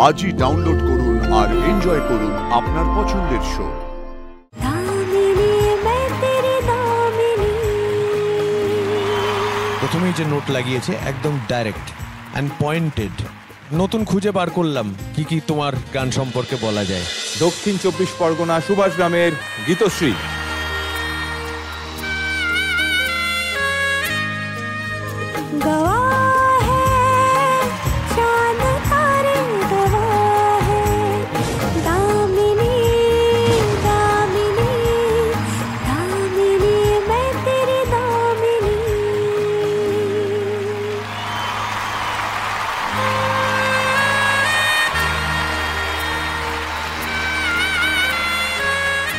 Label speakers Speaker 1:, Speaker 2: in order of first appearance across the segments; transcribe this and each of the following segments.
Speaker 1: আজই ডাউনলোড করুন আর এনজয় করুন আপনার পছন্দের শো।
Speaker 2: প্রথমেই যে নোট লাগিয়েছে একদম ডাইরেক্ট অ্যান্ড পয়েন্টেড। নতুন খুঁজে বার করলাম কি কি তোমার গান সম্পর্কে বলা যায়।
Speaker 3: দক্ষিণ 24 পরগনা সুভাষ গ্রামের গীতশ্রী।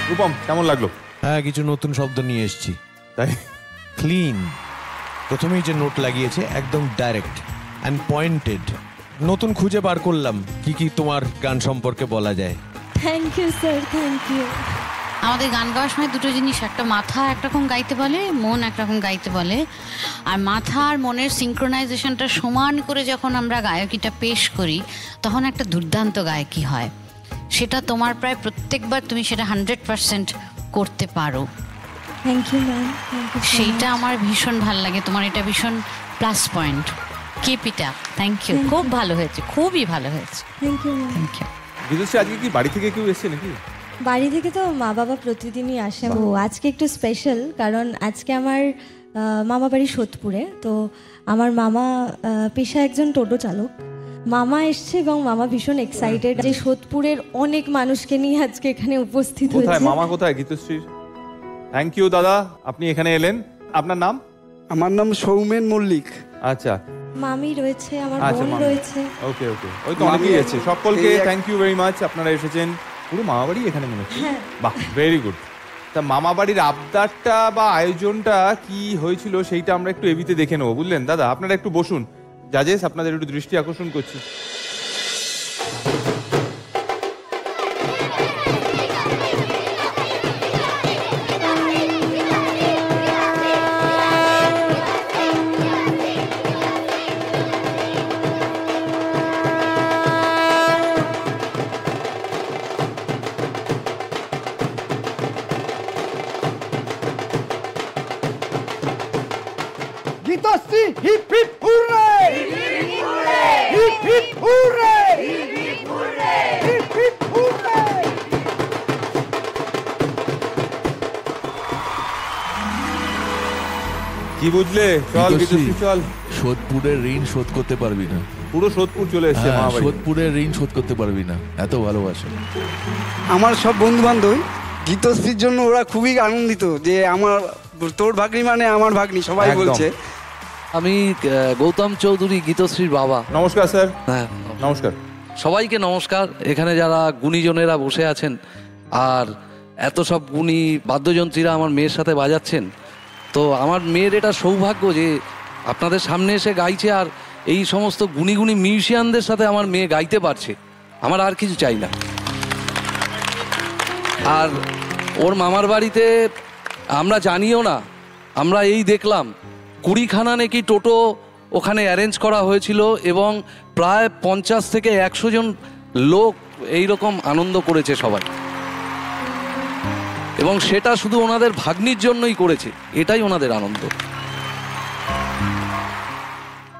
Speaker 3: রূপম, কেমন লাগলো?
Speaker 2: হ্যাঁ, কিছু নতুন শব্দ নিয়ে এসেছি।
Speaker 3: তাই
Speaker 2: ক্লিন। প্রথমেই যে নোট লাগিয়েছে একদম ডাইরেক্ট অ্যান্ড পয়েন্টেড। নতুন খুঁজে বার করলাম কি কি তোমার গান সম্পর্কে বলা যায়।
Speaker 4: Thank you sir, thank you.
Speaker 5: আমাদের গান গাওয়ার সময় দুটো জিনিস, একটা মাথা একরকম গাইতে বলে, মন একরকম গাইতে বলে। আর মাথা আর মনের সিঙ্ক্রোনাইজেশনটা সমান করে যখন আমরা গায়কিটা পেশ করি তখন একটা দুর্দান্ত গায়কি হয়। সেটা তোমার প্রায় প্রত্যেকবার তুমি সেটা 100% করতে পারো।
Speaker 4: Thank you ma'am, thank you.
Speaker 5: সেইটা আমার ভীষণ ভালো লাগে, তোমার এটা ভীষণ plus point. Keep it up. Thank you. খুব ভালো হয়েছে, খুবই ভালো হয়েছে।
Speaker 4: Thank you ma'am.
Speaker 5: Thank you.
Speaker 3: Geetashree, আজকে কি বাড়ি থেকে কেউ এসেছে নাকি?
Speaker 4: বাড়ি থেকে তো মা বাবা প্রতিদিনই আসে। ও আজকে একটু স্পেশাল, কারণ আজকে আমার মামা বাড়ি সোদপুরে। তো আমার মামা পেশা একজন টোটো চালক। মামা এসছে এবং মামা ভীষণ এক্সাইটেড যে সোদপুরের অনেক মানুষকে নিয়ে আজকে এখানে উপস্থিত হয়েছে।
Speaker 3: কোথায় মামা, কোথায় গীতশ্রীর? থ্যাংক ইউ দাদা, আপনি এখানে এলেন। আপনার নাম?
Speaker 6: আমার নাম সৌমেন মল্লিক।
Speaker 3: আচ্ছা,
Speaker 4: মামি রয়েছে, আমার বোন
Speaker 3: মামি
Speaker 4: রয়েছে।
Speaker 3: ওকে ওকে, ওই তো অনেকেই আছে। সকলকে থ্যাংক ইউ ভেরি মাচ, আপনারা এসেছেন। পুরো মামা বাড়ি এখানে মনে হচ্ছে। বাহ, ভেরি গুড। তা মামা বাড়ির আবদারটা বা আয়োজনটা কি হয়েছিল সেইটা আমরা একটু এবিতে দেখে নেবো, বুঝলেন দাদা? আপনারা একটু বসুন। জাজেস, আপনাদের একটু দৃষ্টি আকর্ষণ করছি।
Speaker 6: Geetashree hip hip hurray, hip hip hurray, hip hip hurray.
Speaker 3: কি বুঝলে? চল গীতশ্রী, চল।
Speaker 7: সোদপুরের ঋণ শোধ করতে পারবি না।
Speaker 3: পুরো সোদপুর চলে এসছে মামা বাড়ি।
Speaker 7: সোদপুরের ঋণ শোধ করতে পারবি না, এত ভালোবাসা।
Speaker 6: আমার সব বন্ধু বান্ধব গীতশ্রীর জন্য ওরা খুবই আনন্দিত যে আমার তোর ভাগ্নি মানে আমার ভাগ্নি, সবাই
Speaker 3: একদম
Speaker 6: বলছে।
Speaker 8: আমি গৌতম চৌধুরী, গীতশ্রীর বাবা।
Speaker 3: নমস্কার স্যার।
Speaker 8: হ্যাঁ,
Speaker 3: নমস্কার
Speaker 8: সবাইকে নমস্কার। এখানে যারা গুণীজনেরা বসে আছেন আর এত সব গুণী বাদ্যযন্ত্রীরা আমার মেয়ের সাথে বাজাচ্ছেন, তো আমার মেয়ের এটা সৌভাগ্য যে আপনাদের সামনে এসে গাইছে আর এই সমস্ত গুণী গুণী মিউজিশিয়ানদের সাথে আমার মেয়ে গাইতে পারছে। আমার আর কিছু চাই না। আর ওর মামার বাড়িতে আমরা জানিও না, আমরা এই দেখলাম 20খানা নাকি টোটো ওখানে অ্যারেঞ্জ করা হয়েছিল এবং প্রায় 50 থেকে 100 জন লোক এই রকম আনন্দ করেছে সবাই, এবং সেটা শুধু ওনাদের ভাগ্নির জন্যই করেছে। এটাই ওনাদের আনন্দ।